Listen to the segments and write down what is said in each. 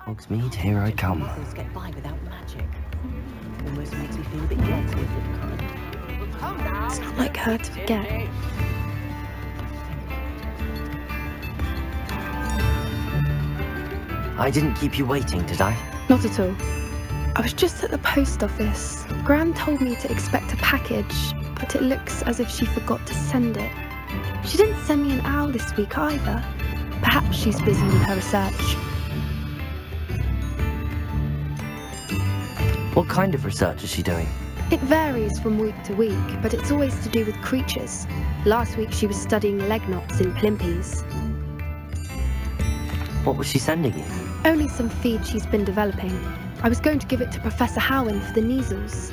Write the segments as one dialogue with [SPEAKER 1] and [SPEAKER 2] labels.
[SPEAKER 1] Hogsmeade, here I come.
[SPEAKER 2] Muggles get by without magic. Almost makes me feel a bit guilty of the kind.
[SPEAKER 3] It's not like her to forget.
[SPEAKER 1] I didn't keep you waiting, did I?
[SPEAKER 3] Not at all. I was just at the post office. Gran told me to expect a package, but it looks as if she forgot to send it. She didn't send me an owl this week either. Perhaps she's busy with her research.
[SPEAKER 1] What kind of research is she doing?
[SPEAKER 3] It varies from week to week, but it's always to do with creatures. Last week she was studying legnops in Plimpies.
[SPEAKER 1] What was she sending you?
[SPEAKER 3] Only some feed she's been developing. I was going to give it to Professor Howen for the measles.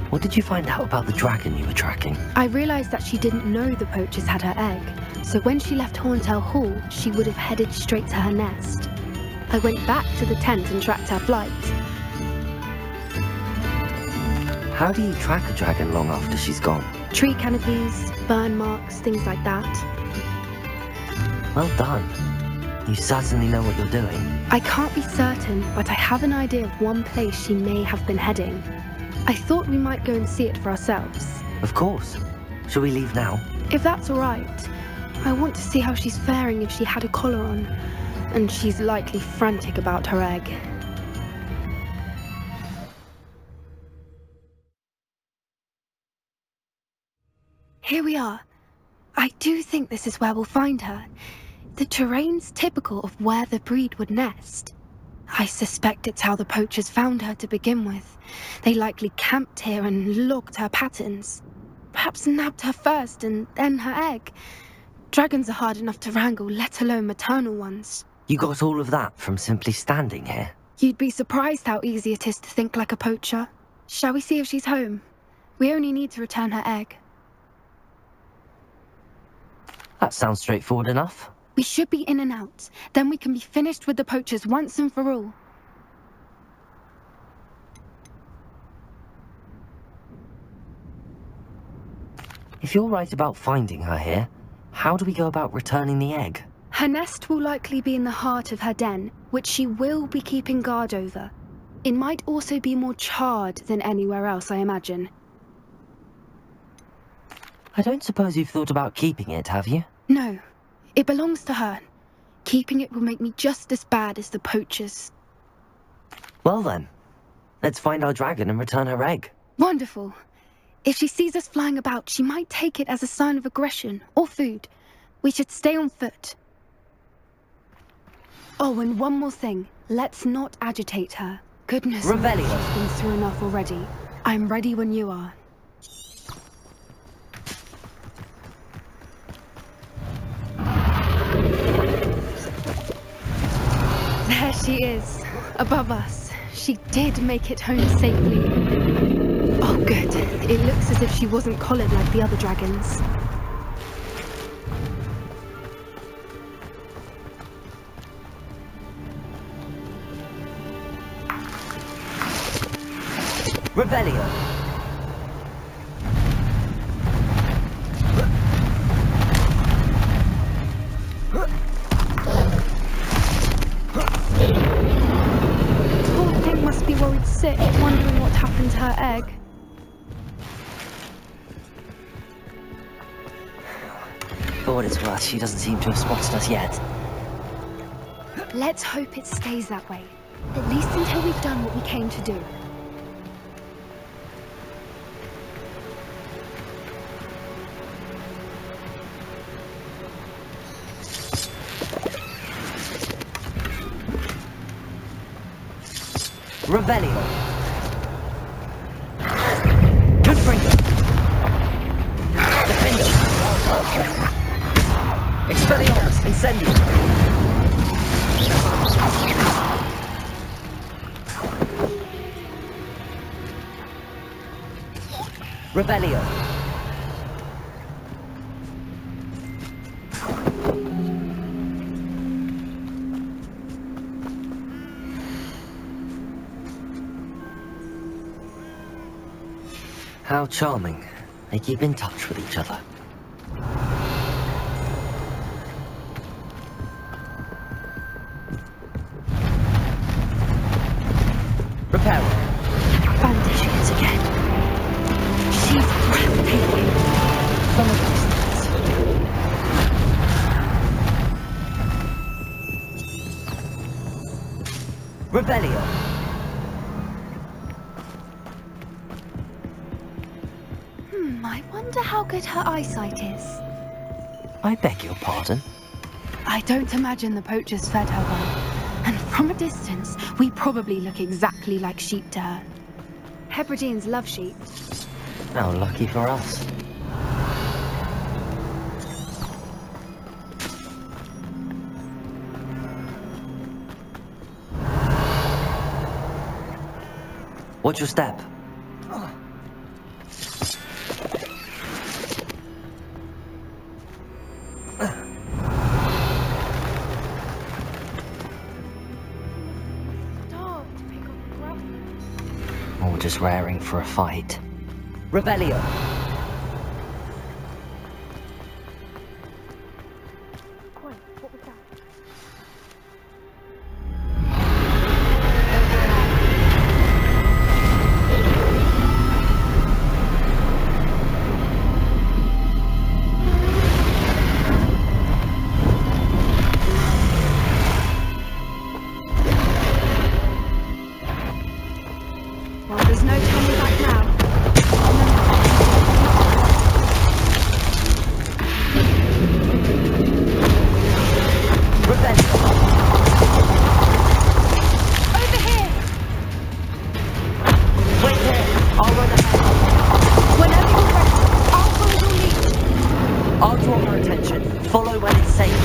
[SPEAKER 1] What did you find out about the dragon you were tracking?
[SPEAKER 3] I realised that she didn't know the poachers had her egg, so when she left Horntail Hall, she would have headed straight to her nest. I went back to the tent and tracked her flight.
[SPEAKER 1] How do you track a dragon long after she's gone?
[SPEAKER 3] Tree canopies, burn marks, things like that.
[SPEAKER 1] Well done. You certainly know what you're doing.
[SPEAKER 3] I can't be certain, but I have an idea of one place she may have been heading. I thought we might go and see it for ourselves.
[SPEAKER 1] Of course. Shall we leave now?
[SPEAKER 3] If that's all right. I want to see how she's faring if she had a collar on. And she's likely frantic about her egg. Here we are. I do think this is where we'll find her. The terrain's typical of where the breed would nest. I suspect it's how the poachers found her to begin with. They likely camped here and logged her patterns. Perhaps nabbed her first and then her egg. Dragons are hard enough to wrangle, let alone maternal ones.
[SPEAKER 1] You got all of that from simply standing here?
[SPEAKER 3] You'd be surprised how easy it is to think like a poacher. Shall we see if she's home? We only need to return her egg.
[SPEAKER 1] That sounds straightforward enough.
[SPEAKER 3] We should be in and out. Then we can be finished with the poachers once and for all.
[SPEAKER 1] If you're right about finding her here, how do we go about returning the egg?
[SPEAKER 3] Her nest will likely be in the heart of her den, which she will be keeping guard over. It might also be more charred than anywhere else, I imagine.
[SPEAKER 1] I don't suppose you've thought about keeping it, have you?
[SPEAKER 3] No. It belongs to her. Keeping it will make me just as bad as the poachers.
[SPEAKER 1] Well then, let's find our dragon and return her egg.
[SPEAKER 3] Wonderful. If she sees us flying about, she might take it as a sign of aggression or food. We should stay on foot. Oh, and one more thing. Let's not agitate her. Goodness,
[SPEAKER 1] Revelio.
[SPEAKER 3] she's been through enough already. I'm ready when you are. There she is, above us. She did make it home safely. Oh, good. It looks as if she wasn't collared like the other dragons.
[SPEAKER 1] Revelio.
[SPEAKER 3] Poor thing must be worried sick, wondering what happened to her egg.
[SPEAKER 1] For what it's worth, she doesn't seem to have spotted us yet.
[SPEAKER 3] Let's hope it stays that way. At least until we've done what we came to do.
[SPEAKER 1] Revelio. Confringo. Defendo. Expelliarmus. Incendio. Revelio. How charming. They keep in touch with each other.
[SPEAKER 2] Repair.
[SPEAKER 3] Bandage hits again. She's breathtaking.
[SPEAKER 2] Some of these things. Rebellion.
[SPEAKER 3] I wonder how good her eyesight is.
[SPEAKER 1] I beg your pardon?
[SPEAKER 3] I don't imagine the poachers fed her well. And from a distance, we probably look exactly like sheep to her. Hebrideans love sheep.
[SPEAKER 1] How lucky for us. Watch your step. Or just raring for a fight.
[SPEAKER 2] Rebellion.
[SPEAKER 3] What was that? Well, there's no turning back now.
[SPEAKER 2] Rebellion.
[SPEAKER 3] Over here!
[SPEAKER 2] Wait here. I'll run ahead.
[SPEAKER 3] Whenever you're ready, I'll follow your lead.
[SPEAKER 2] I'll draw her attention. Follow when it's safe.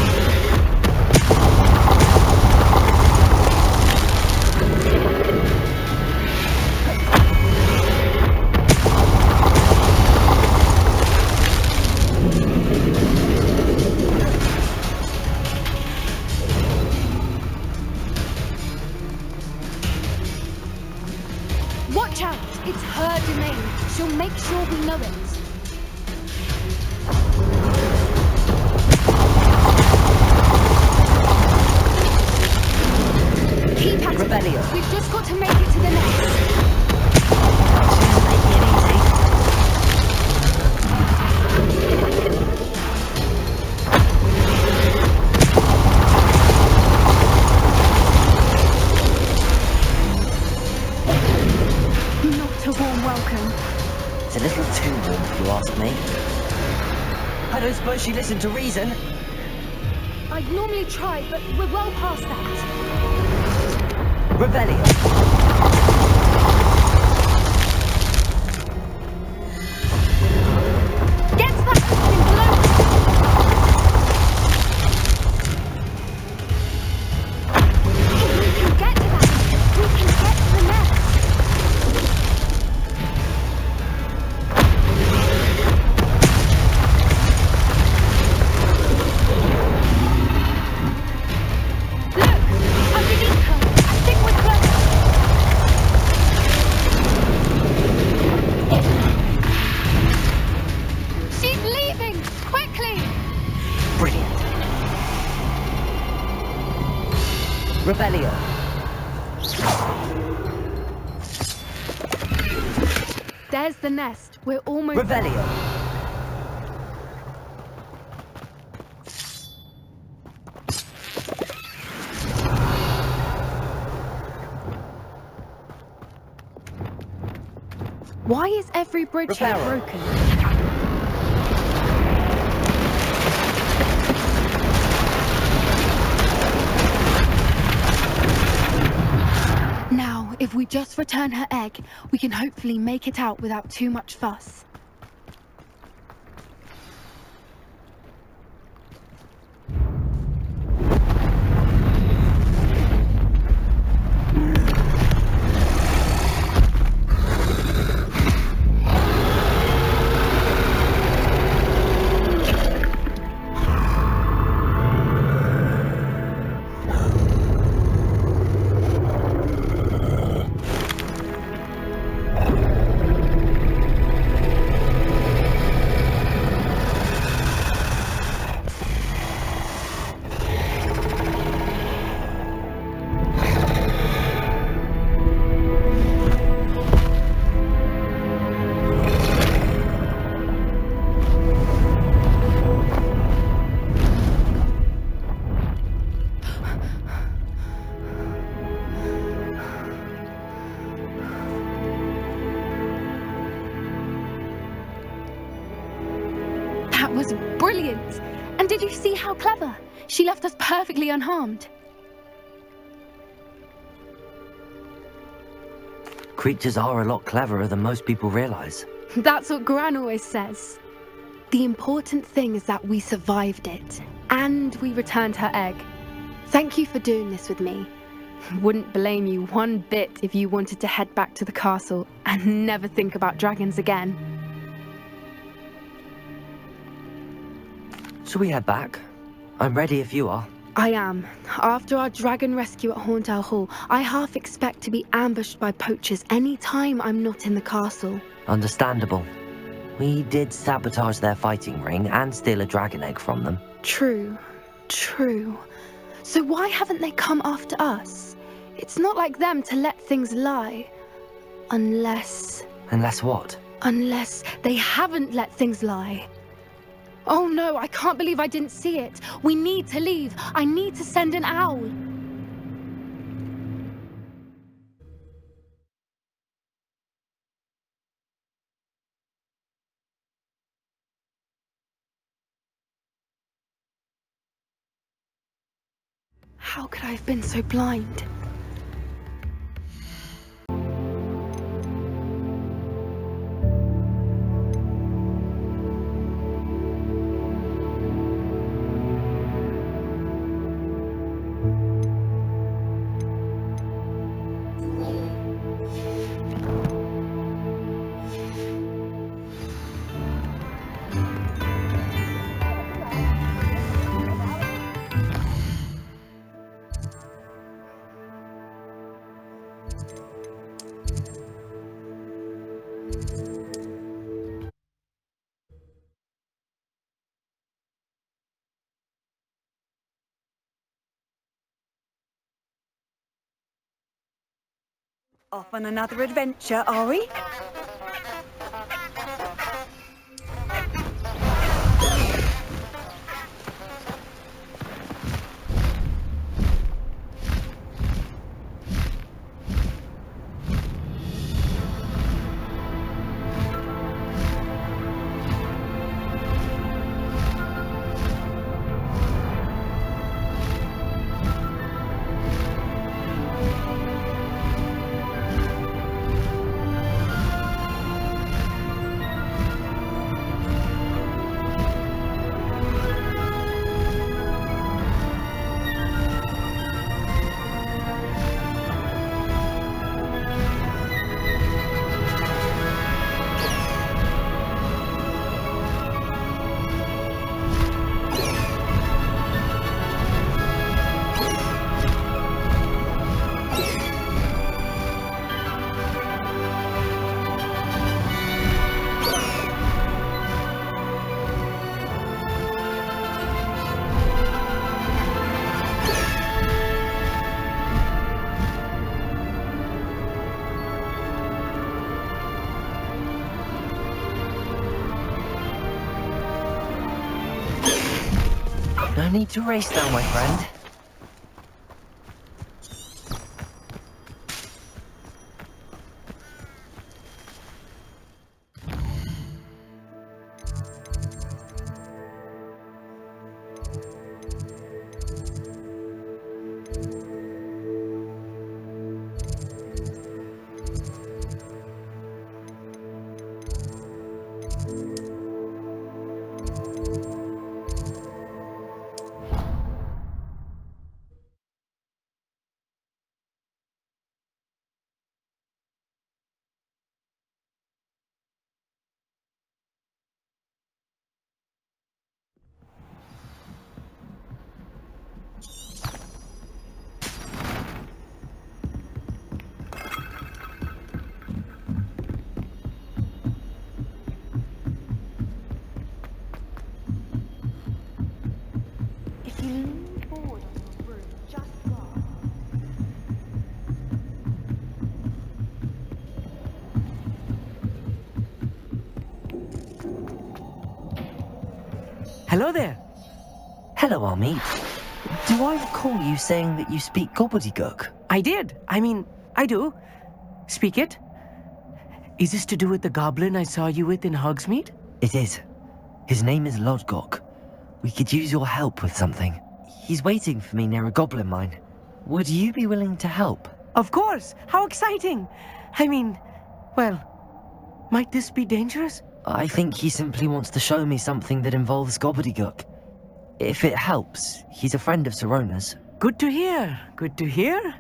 [SPEAKER 3] Watch out! It's her domain. She'll make sure we know it. Keep at it.
[SPEAKER 2] Rebellion.
[SPEAKER 3] We've just got to make it to the nest.
[SPEAKER 1] She's making it easy.
[SPEAKER 3] Not a warm welcome.
[SPEAKER 1] It's a little too warm if you ask me.
[SPEAKER 2] I don't suppose she listened to reason.
[SPEAKER 3] I'd normally try, but we're well past that.
[SPEAKER 2] Rebellion.
[SPEAKER 3] Get to that opening below! If we can get to that, we can get to the nest. Look! Underneath her! I think we're close! She's leaving! Quickly!
[SPEAKER 1] Brilliant.
[SPEAKER 2] Rebellion.
[SPEAKER 3] There's the nest. We're almost
[SPEAKER 2] Rebellion.
[SPEAKER 3] Why is every bridge here
[SPEAKER 2] Reparo.
[SPEAKER 3] broken? Now, if we just return her egg, we can hopefully make it out without too much fuss. Did you see how clever? She left us perfectly unharmed.
[SPEAKER 1] Creatures are a lot cleverer than most people realize.
[SPEAKER 3] That's what Gran always says. The important thing is that we survived it, and we returned her egg. Thank you for doing this with me. Wouldn't blame you one bit if you wanted to head back to the castle and never think about dragons again.
[SPEAKER 1] Shall we head back? I'm ready if you are.
[SPEAKER 3] I am. After our dragon rescue at Horndale Hall, I half expect to be ambushed by poachers any time I'm not in the castle.
[SPEAKER 1] Understandable. We did sabotage their fighting ring and steal a dragon egg from them.
[SPEAKER 3] True. So why haven't they come after us? It's not like them to let things lie. Unless
[SPEAKER 1] what?
[SPEAKER 3] Unless they haven't let things lie. Oh no, I can't believe I didn't see it. We need to leave. I need to send an owl. How could I have been so blind?
[SPEAKER 4] Off on another adventure, are we?
[SPEAKER 1] No need to race now, my friend.
[SPEAKER 4] If you lean forward on your broom, just right.
[SPEAKER 2] Hello there.
[SPEAKER 1] Hello, Amit. Do I recall you saying that you speak gobbledygook?
[SPEAKER 2] I did. I do. Speak it. Is this to do with the goblin I saw you with in Hogsmeade?
[SPEAKER 1] It is. His name is Lodgok. We could use your help with something. He's waiting for me near a goblin mine. Would you be willing to help?
[SPEAKER 2] Of course! How exciting! I mean, well, might this be dangerous?
[SPEAKER 1] I think he simply wants to show me something that involves gobbledygook. If it helps, he's a friend of Sirona's.
[SPEAKER 2] Good to hear, good to hear.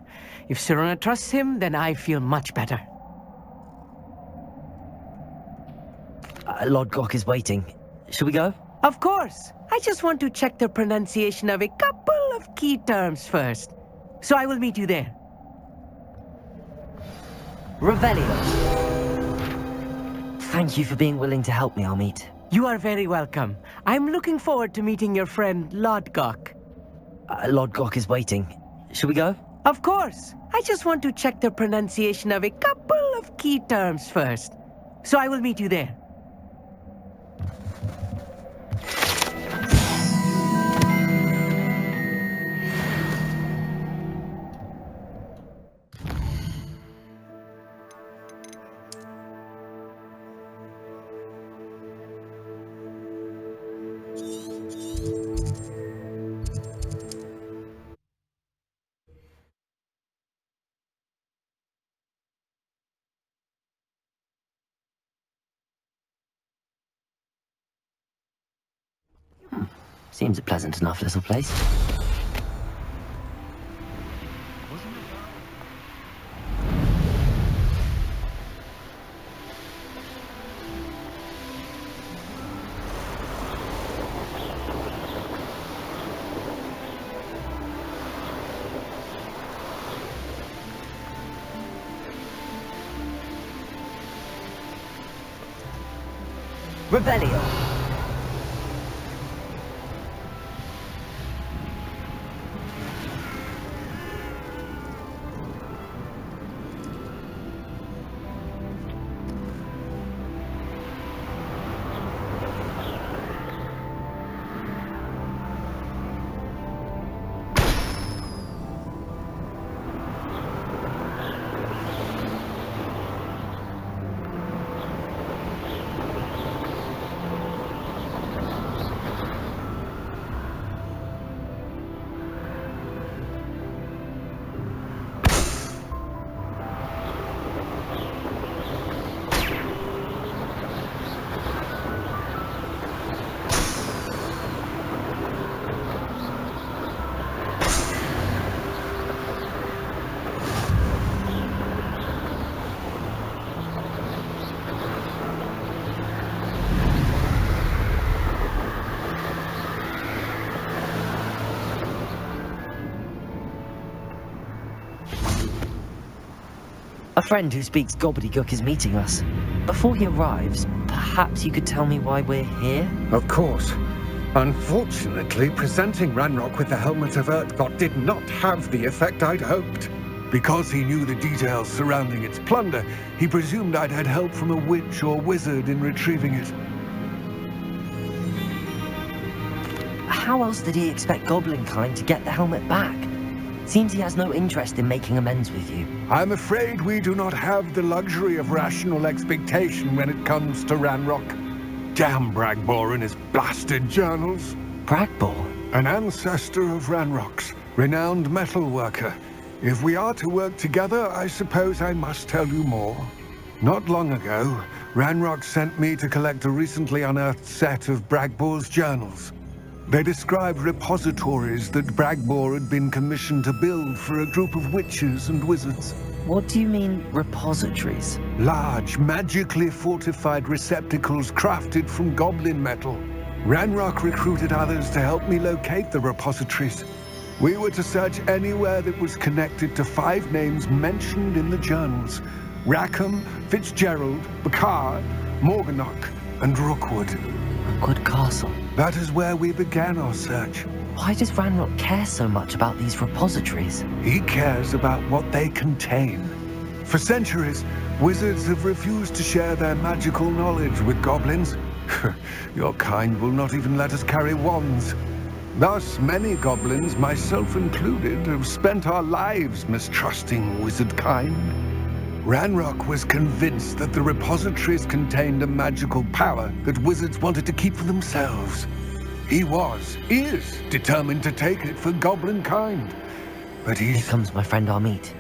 [SPEAKER 2] If Sirona trusts him, then I feel much better.
[SPEAKER 1] Lodgok is waiting. Shall we go?
[SPEAKER 2] Of course! I just want to check the pronunciation of a couple of key terms first. So I will meet you there.
[SPEAKER 1] Revelio. Thank you for being willing to help me, Amit.
[SPEAKER 2] You are very welcome. I'm looking forward to meeting your friend Lodgok.
[SPEAKER 1] Lodgok is waiting. Shall we go?
[SPEAKER 2] Of course! I just want to check the pronunciation of a couple of key terms first. So I will meet you there.
[SPEAKER 1] Seems a pleasant enough little place. Revelio. A friend who speaks gobbledygook is meeting us. Before he arrives, perhaps you could tell me why we're here?
[SPEAKER 5] Of course. Unfortunately, presenting Ranrock with the Helmet of Urtkot did not have the effect I'd hoped. Because he knew the details surrounding its plunder, he presumed I'd had help from a witch or wizard in retrieving it.
[SPEAKER 1] How else did he expect Goblinkind to get the helmet back? Seems he has no interest in making amends with you.
[SPEAKER 5] I'm afraid we do not have the luxury of rational expectation when it comes to Ranrock. Damn Bragbor and his blasted journals.
[SPEAKER 1] Bragbor?
[SPEAKER 5] An ancestor of Ranrock's, renowned metal worker. If we are to work together, I suppose I must tell you more. Not long ago, Ranrock sent me to collect a recently unearthed set of Bragbor's journals. They described repositories that Bragbor had been commissioned to build for a group of witches and wizards.
[SPEAKER 1] What do you mean, repositories?
[SPEAKER 5] Large, magically fortified receptacles crafted from goblin metal. Ranrock recruited others to help me locate the repositories. We were to search anywhere that was connected to 5 names mentioned in the journals: Rackham, Fitzgerald, Bakar, Morganach, and Rookwood.
[SPEAKER 1] Rookwood Castle.
[SPEAKER 5] That is where we began our search.
[SPEAKER 1] Why does Ranrock care so much about these repositories?
[SPEAKER 5] He cares about what they contain. For centuries, wizards have refused to share their magical knowledge with goblins. Your kind will not even let us carry wands. Thus, many goblins, myself included, have spent our lives mistrusting wizard kind. Ranrock was convinced that the repositories contained a magical power that wizards wanted to keep for themselves. He is determined to take it for goblin kind. But
[SPEAKER 1] Here
[SPEAKER 5] he's...
[SPEAKER 1] comes my friend Amit.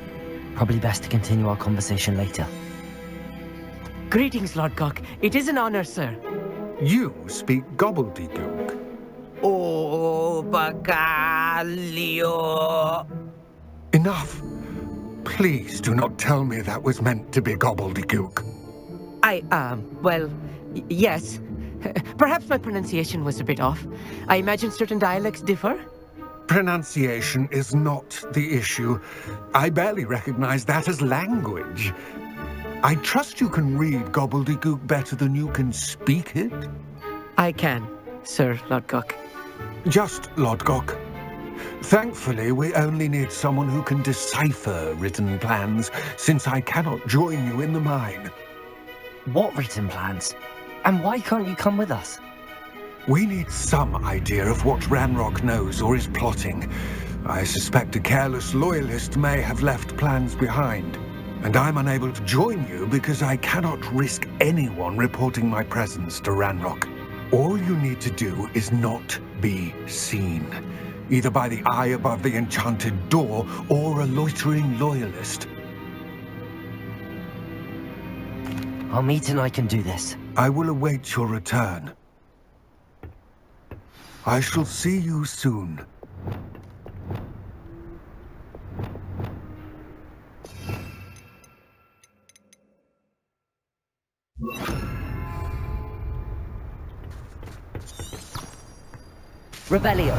[SPEAKER 1] Probably best to continue our conversation later.
[SPEAKER 2] Greetings, Lord Cock. It is an honor, sir.
[SPEAKER 5] You speak gobbledygook.
[SPEAKER 2] Oh, Bacalio.
[SPEAKER 5] Enough. Please do not tell me that was meant to be gobbledygook.
[SPEAKER 2] Yes. Perhaps my pronunciation was a bit off. I imagine certain dialects differ.
[SPEAKER 5] Pronunciation is not the issue. I barely recognize that as language. I trust you can read gobbledygook better than you can speak it?
[SPEAKER 2] I can, Sir Lord Cock.
[SPEAKER 5] Just Lodgok. Thankfully, we only need someone who can decipher written plans, since I cannot join you in the mine.
[SPEAKER 1] What written plans? And why can't you come with us?
[SPEAKER 5] We need some idea of what Ranrock knows or is plotting. I suspect a careless loyalist may have left plans behind. And I'm unable to join you because I cannot risk anyone reporting my presence to Ranrock. All you need to do is not be seen, either by the eye above the enchanted door or a loitering loyalist.
[SPEAKER 1] Amit and I can do this.
[SPEAKER 5] I will await your return. I shall see you soon.
[SPEAKER 1] Rebellion.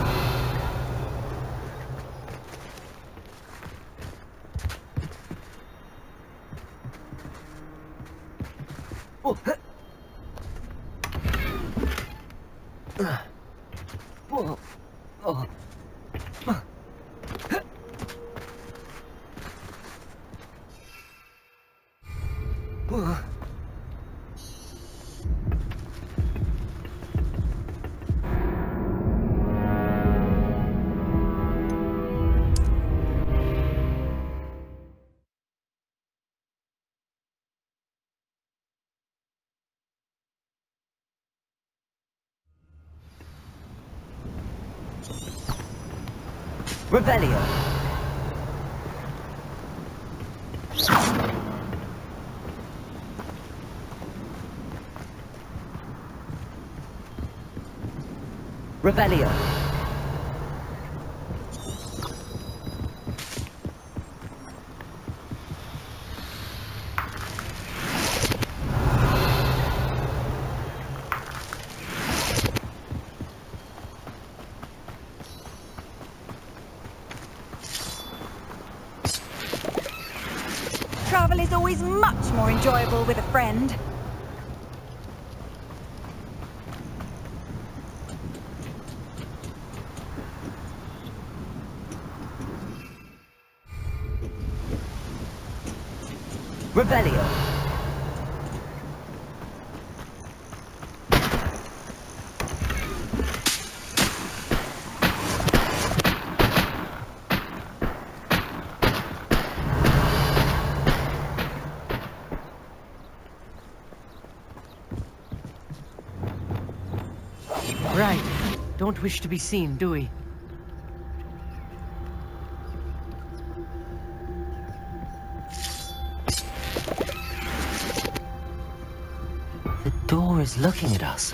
[SPEAKER 1] Rebellion. Rebellion.
[SPEAKER 4] Travel is always much more enjoyable with a friend.
[SPEAKER 1] Rebellion.
[SPEAKER 2] Right. Don't wish to be seen, do we?
[SPEAKER 1] The door is looking at us.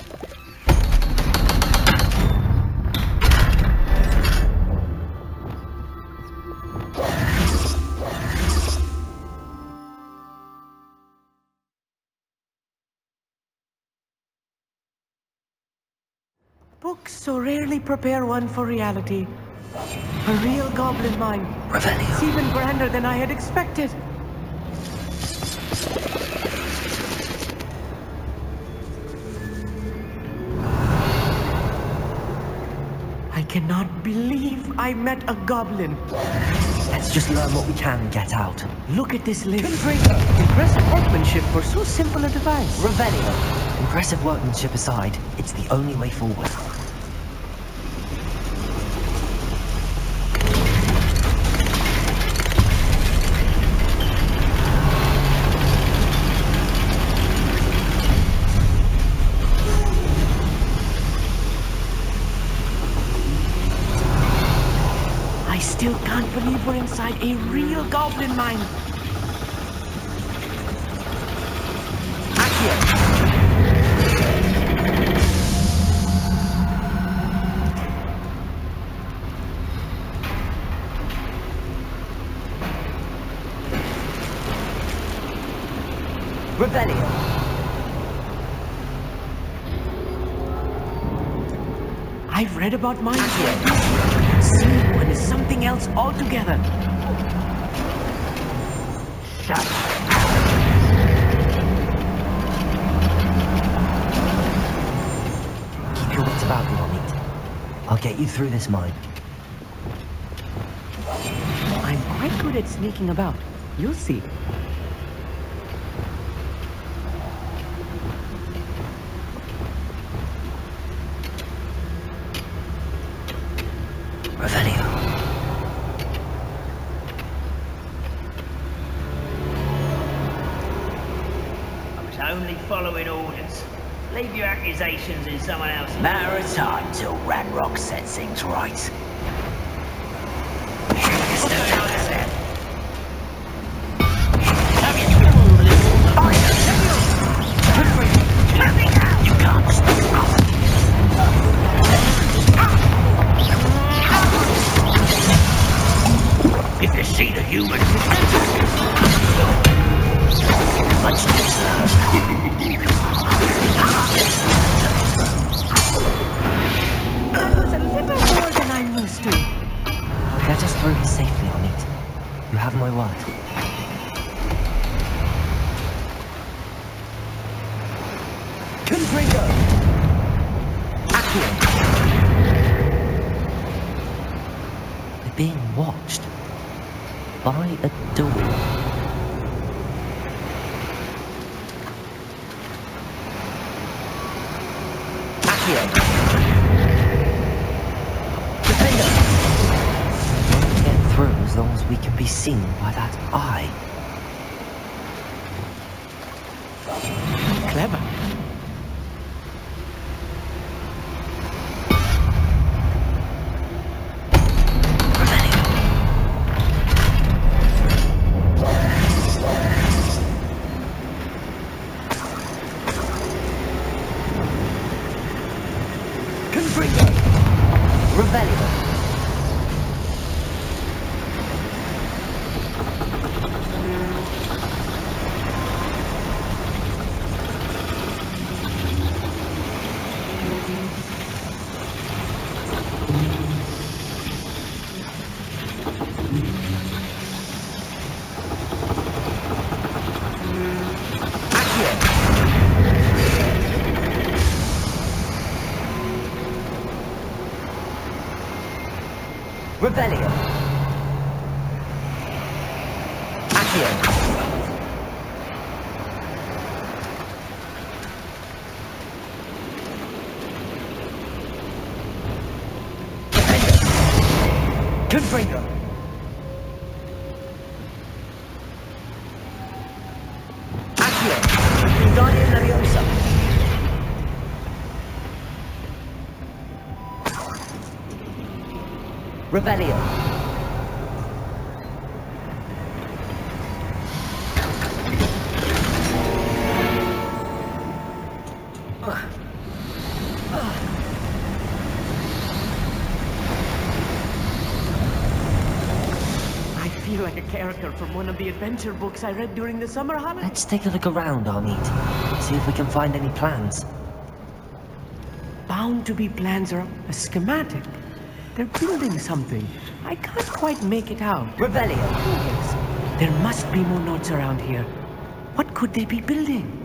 [SPEAKER 2] Books so rarely prepare one for reality. A real goblin mine.
[SPEAKER 1] Rebellion.
[SPEAKER 2] It's even grander than I had expected. I cannot believe I met a goblin.
[SPEAKER 1] Let's just learn what we can and get out.
[SPEAKER 2] Look at this list. Impressive workmanship for so simple a device.
[SPEAKER 1] Rebellion. Impressive workmanship aside, it's the only way forward.
[SPEAKER 2] I still can't believe we're inside a real goblin mine. Accio. Rebellion. I've read about mines here. Seeing one is something else altogether. Shut up.
[SPEAKER 1] Keep your wits about you, Amit. I'll get you through this mine.
[SPEAKER 2] I'm quite good at sneaking about. You'll see.
[SPEAKER 1] Revelio.
[SPEAKER 6] I was only following orders. Leave your accusations in someone else's. Matter of time till Ranrock sets things right. If you see the human, much deserved.
[SPEAKER 2] That was a little more than I'm used to.
[SPEAKER 1] I'll get us through here safely, Amit. You have my word.
[SPEAKER 2] Confringo. Accio.
[SPEAKER 1] We're being watched. By a door.
[SPEAKER 2] Accio.
[SPEAKER 1] Won't get through as long as we can be seen by that eye.
[SPEAKER 2] Clever.
[SPEAKER 1] Rebellion. Accio. Confringo. Accio. Guardian Leviosa. Rebellion.
[SPEAKER 2] I feel like a character from one of the adventure books I read during the summer holidays.
[SPEAKER 1] Let's take a look around, Amit. See if we can find any plans.
[SPEAKER 2] Bound to be plans or a schematic. They're building something. I can't quite make it out.
[SPEAKER 1] Rebellion.
[SPEAKER 2] Yes. There must be more notes around here. What could they be building?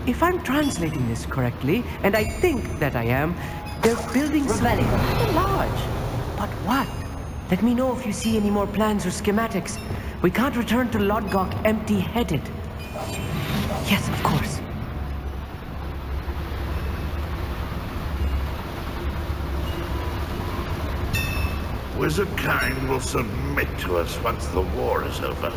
[SPEAKER 2] If I'm translating this correctly, and I think that I am, they're building something rather large. But what? Let me know if you see any more plans or schematics. We can't return to Lodgok empty-headed. Yes, of course.
[SPEAKER 7] Wizard kind will submit to us once the war is over.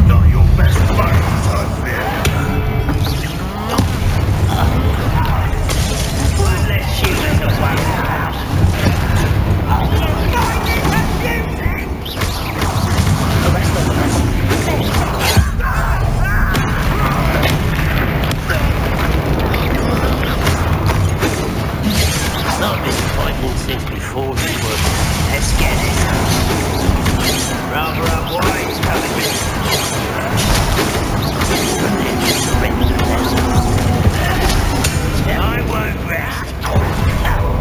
[SPEAKER 7] Not your best fight, I fear.
[SPEAKER 6] One less human to worry about. The rest of us. Not disappointing since before we were. Let's get it. Rather up wise coming. I won't rest. I'll find you.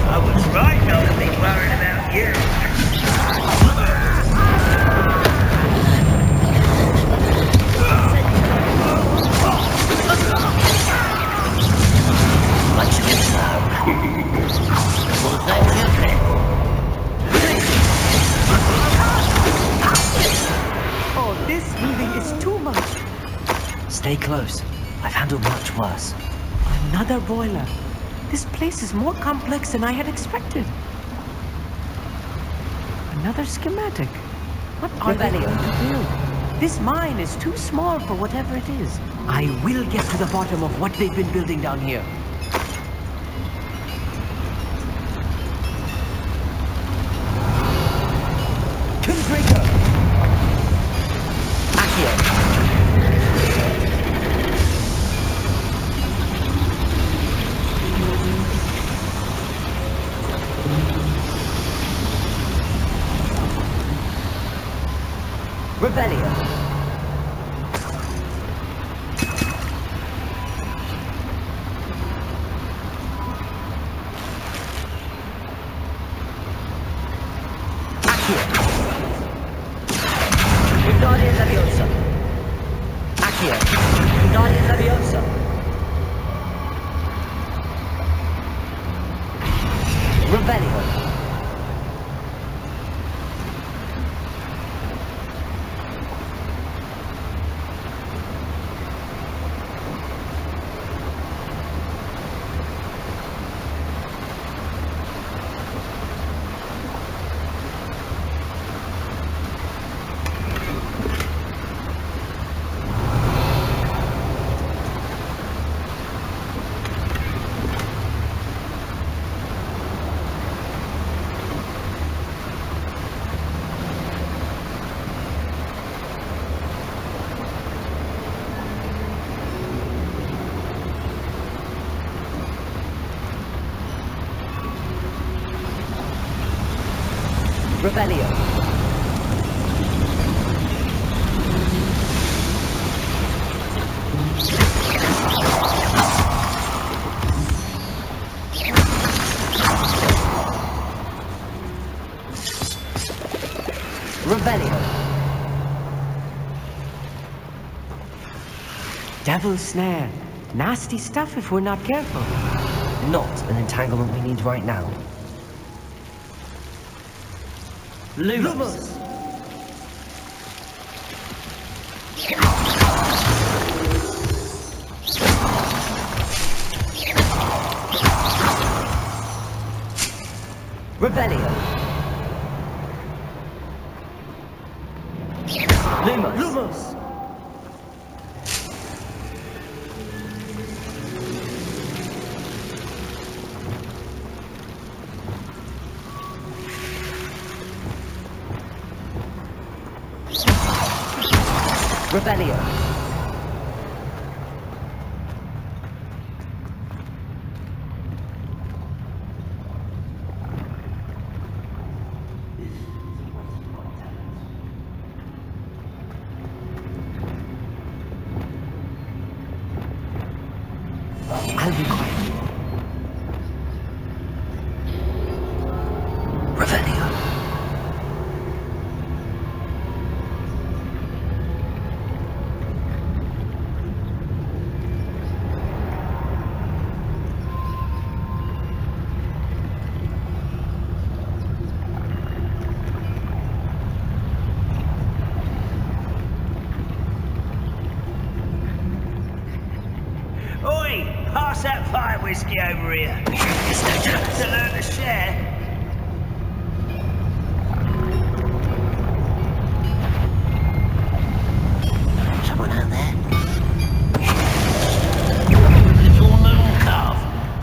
[SPEAKER 6] I was right not to be worried about you. Much observed. Well, thank you, then.
[SPEAKER 2] Oh, this heaving is too much.
[SPEAKER 1] Stay close. I've handled much worse.
[SPEAKER 2] Another boiler. This place is more complex than I had expected. Another schematic. What are they going to build? This mine is too small for whatever it is. I will get to the bottom of what they've been building down here. Killbreaker! Accio! Rebellion. Accio. Guardian Leviosa. Accio. Guardian Leviosa. Rebellion. Rebellion. Rebellion. Devil's snare. Nasty stuff if we're not careful.
[SPEAKER 1] Not an entanglement we need right now. Lumos. Rebellion. Lumos. Rebellion.
[SPEAKER 6] risky over here. To learn to share. Someone out there? Little moon calf,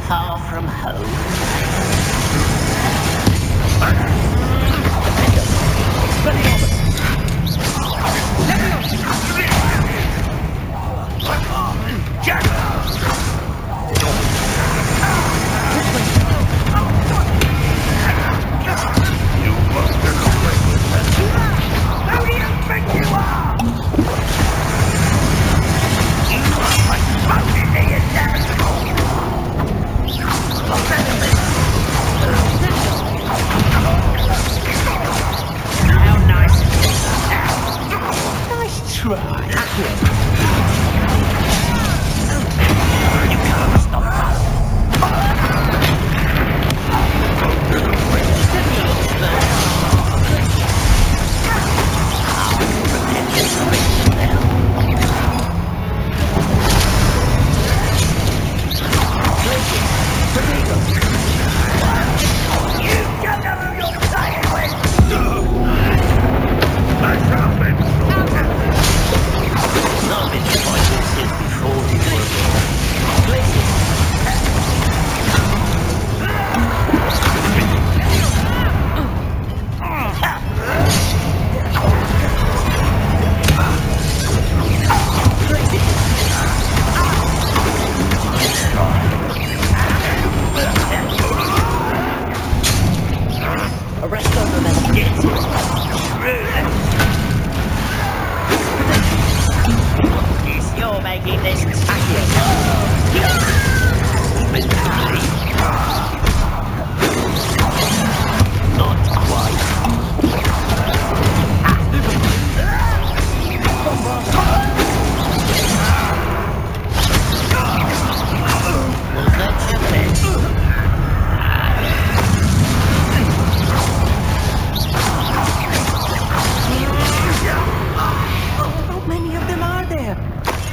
[SPEAKER 6] far from home.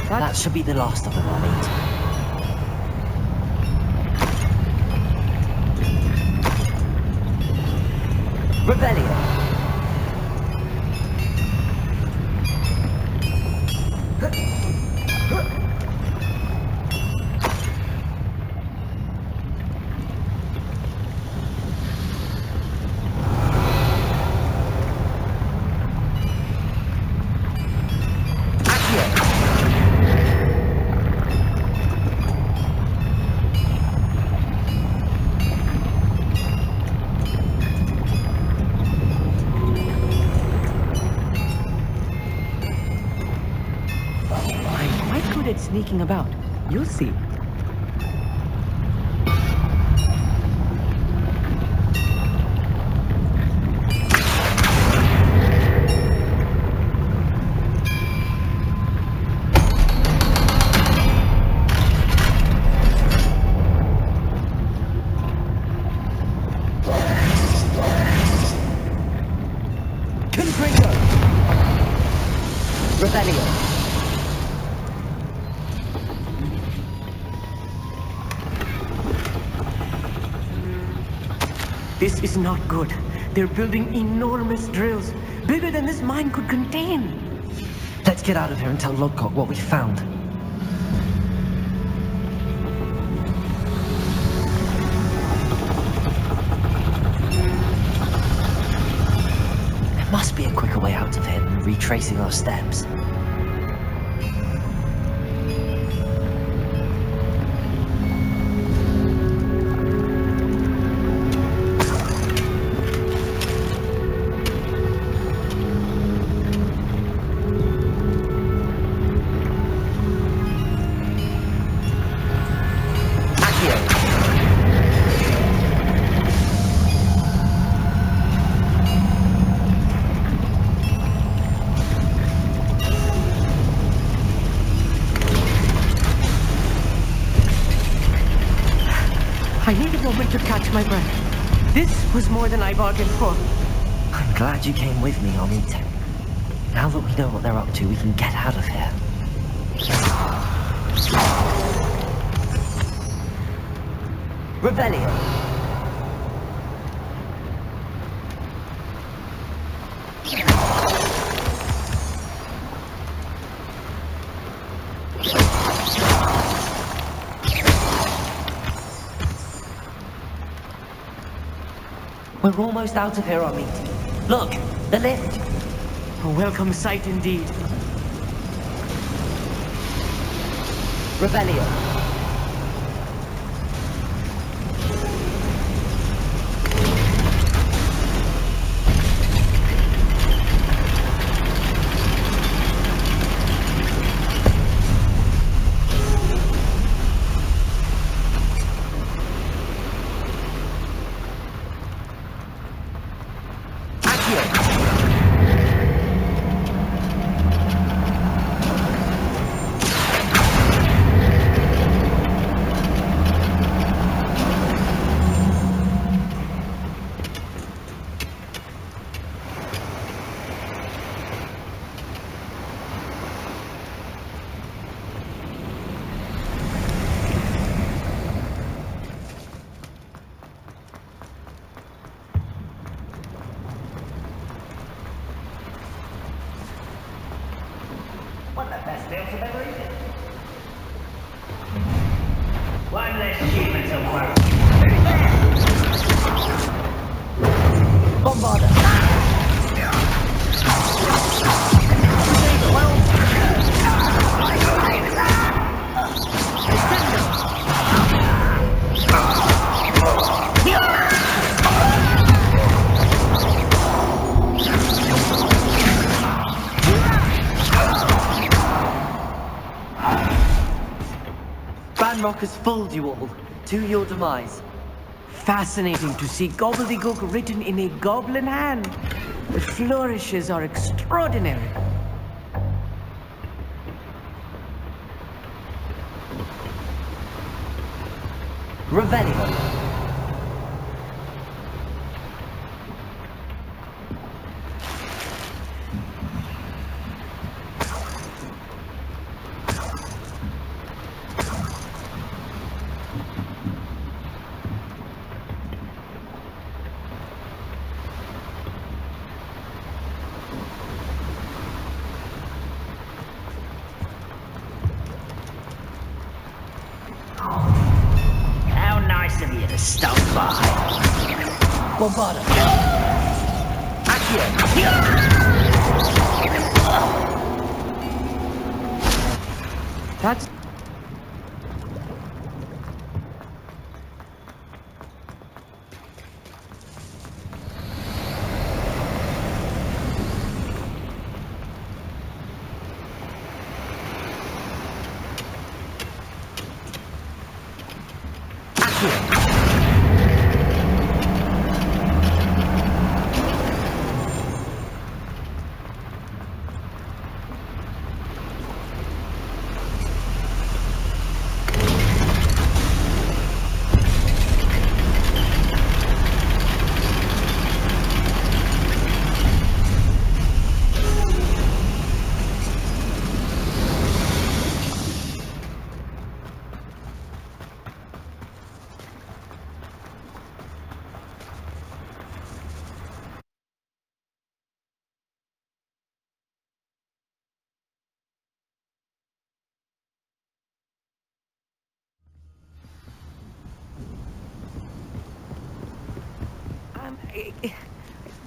[SPEAKER 1] That should be the last of them, I'll meet. Rebellion!
[SPEAKER 2] Sneaking about. You'll see.
[SPEAKER 1] Rebellion!
[SPEAKER 2] This is not good. They're building enormous drills, bigger than this mine could contain.
[SPEAKER 1] Let's get out of here and tell Lodcock what we found. There must be a quicker way out of here than retracing our steps.
[SPEAKER 2] I need a moment to catch my breath. This was more than I bargained for.
[SPEAKER 1] I'm glad you came with me, Armita. Now that we know what they're up to, we can get out of here. Rebellion! We're almost out of here, Amit. Look, the lift!
[SPEAKER 2] A welcome sight indeed.
[SPEAKER 1] Rebellion!
[SPEAKER 6] One of the best meals I've ever eaten. One less human to worry.
[SPEAKER 1] Bombarder! Ranrock has fooled you all, to your demise.
[SPEAKER 2] Fascinating to see gobbledygook written in a goblin hand. The flourishes are extraordinary.
[SPEAKER 1] Rebellion!
[SPEAKER 6] How nice of you to stop by.
[SPEAKER 1] Bombarder! Accio!
[SPEAKER 2] That's...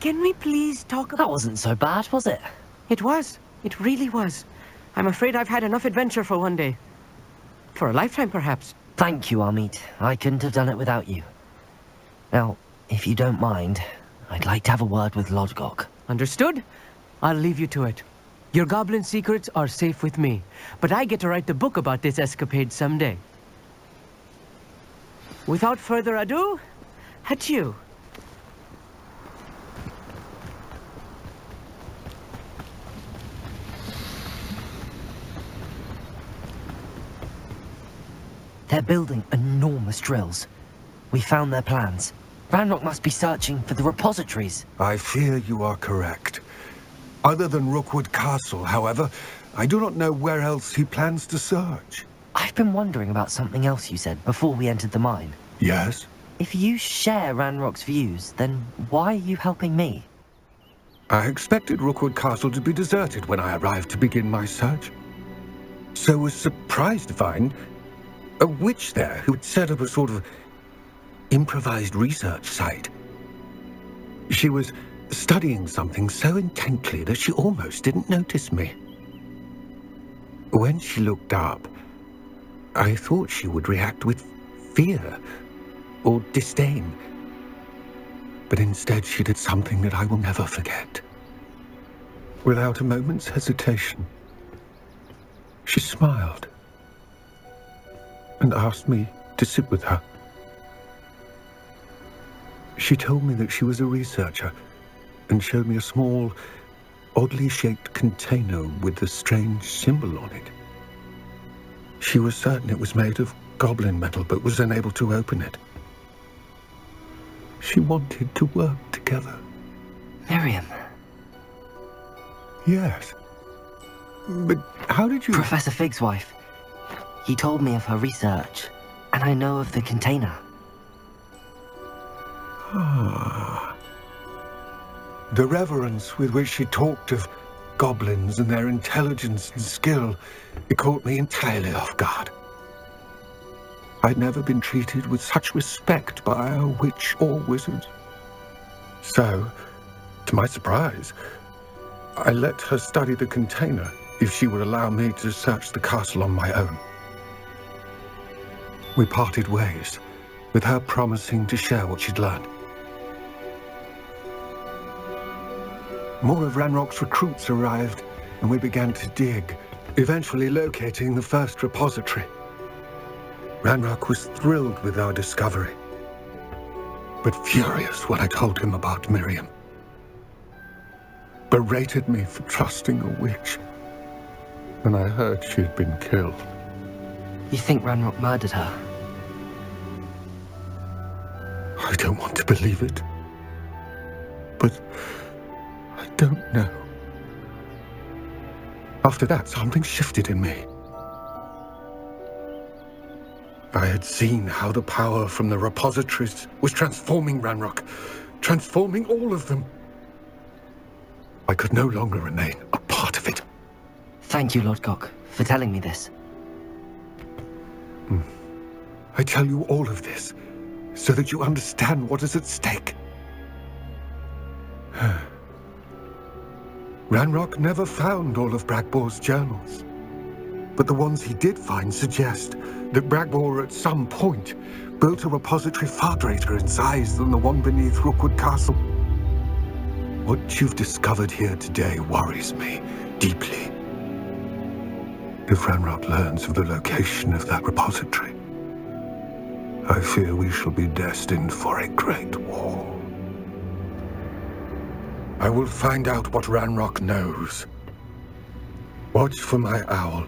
[SPEAKER 2] Can we please talk about...
[SPEAKER 1] That wasn't so bad, was it?
[SPEAKER 2] It was. It really was. I'm afraid I've had enough adventure for one day. For a lifetime, perhaps.
[SPEAKER 1] Thank you, Amit. I couldn't have done it without you. Now, if you don't mind, I'd like to have a word with Lodgok.
[SPEAKER 2] Understood? I'll leave you to it. Your goblin secrets are safe with me, but I get to write the book about this escapade someday. Without further ado, adieu.
[SPEAKER 1] They're building enormous drills. We found their plans. Ranrock must be searching for the repositories.
[SPEAKER 5] I fear you are correct. Other than Rookwood Castle, however, I do not know where else he plans to search.
[SPEAKER 1] I've been wondering about something else you said before we entered the mine.
[SPEAKER 5] Yes?
[SPEAKER 1] If you share Ranrock's views, then why are you helping me?
[SPEAKER 5] I expected Rookwood Castle to be deserted when I arrived to begin my search. So was surprised to find a witch there who had set up a sort of improvised research site. She was studying something so intently that she almost didn't notice me. When she looked up, I thought she would react with fear or disdain. But instead she did something that I will never forget. Without a moment's hesitation, she smiled and asked me to sit with her. She told me that she was a researcher and showed me a small, oddly shaped container with a strange symbol on it. She was certain it was made of goblin metal, but was unable to open it. She wanted to work together.
[SPEAKER 1] Miriam.
[SPEAKER 5] Yes. But how did you...
[SPEAKER 1] Professor Fig's wife. He told me of her research, and I know of the container.
[SPEAKER 5] Ah. The reverence with which she talked of goblins and their intelligence and skill, it caught me entirely off guard. I'd never been treated with such respect by a witch or wizard. So, to my surprise, I let her study the container if she would allow me to search the castle on my own. We parted ways, with her promising to share what she'd learned. More of Ranrock's recruits arrived, and we began to dig, eventually locating the first repository. Ranrock was thrilled with our discovery, but furious when I told him about Miriam. Berated me for trusting a witch, and I heard she'd been killed.
[SPEAKER 1] You think Ranrock murdered her?
[SPEAKER 5] I don't want to believe it, but I don't know. After that, something shifted in me. I had seen how the power from the repositories was transforming Ranrock, transforming all of them. I could no longer remain a part of it.
[SPEAKER 1] Thank you, Lord Gok, for telling me this.
[SPEAKER 5] I tell you all of this so that you understand what is at stake. Ranrock never found all of Bragbor's journals, but the ones he did find suggest that Bragbor at some point built a repository far greater in size than the one beneath Rookwood Castle. What you've discovered here today worries me deeply. If Ranrock learns of the location of that repository, I fear we shall be destined for a great war. I will find out what Ranrock knows. Watch for my owl